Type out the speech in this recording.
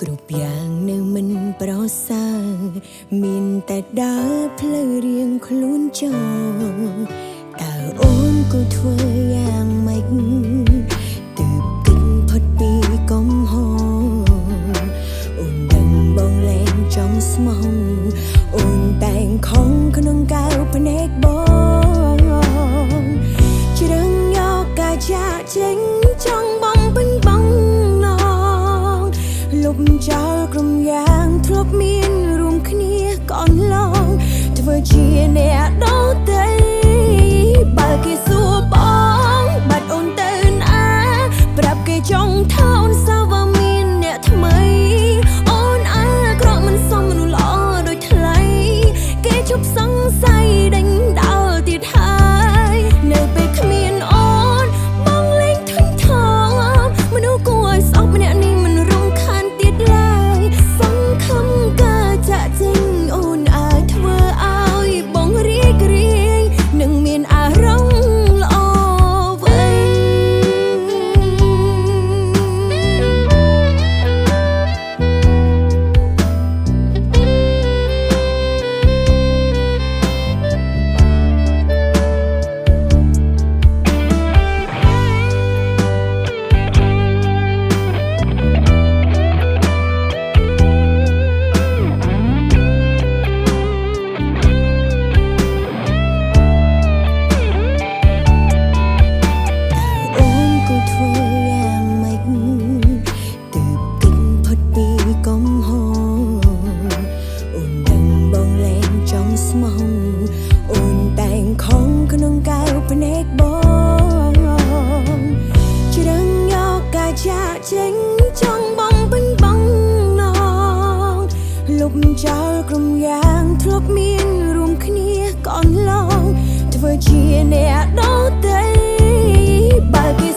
គ្រប់យ៉ាងនៅមិនប្រសើរមានតែដើរផ្លូវរៀងខ្លួនចោលតើអូនគួរធ្វើយ៉ាងម៉េចទើបគិតផុតពីកំហុសអូនដឹងបងលែងចង់ស្មោះអូនតែងខំក្នុងកៅភ្នែកបងជ្រឹងយកកាចាចេញចង់បងពេញបងលុបចោលក្រុមយ៉ាងធ្លាប់មានរួមគ្នាកន្លងធ្វើជាអ្នកដោតីបើគេសួរបងបាត់អូនទៅណាប្រាប់គេចង់ថាអូនសាវមានអ្នកថ្មីអូនអាក្រក់មិនសមមនុស្សល្អដូចថ្លៃគេជប់សង្ស័យដេញដោលទៀតហើយនៅពេលគ្មានអូនបងលែងធុញថប់មនុស្សគួរឲ្យស្អប់ម្នាក់នេះមិនរំខានទៀតឡើយសង្ឃឹមការចាក់ចេញអូនអាចធ្វើឲ្យបងរីករាយនឹងមានអារម្មណ៍ល្អវិញអូនតែងខំក្នុងកៅភ្នែកបងជ្រឹងយកកាចាចេញចង់បងពេញបងណងលុបចោលក្រុមយ៉ាងធ្លាប់មានរួមគ្នាកន្លងធ្វើជាអ្នកដោតីបើគេ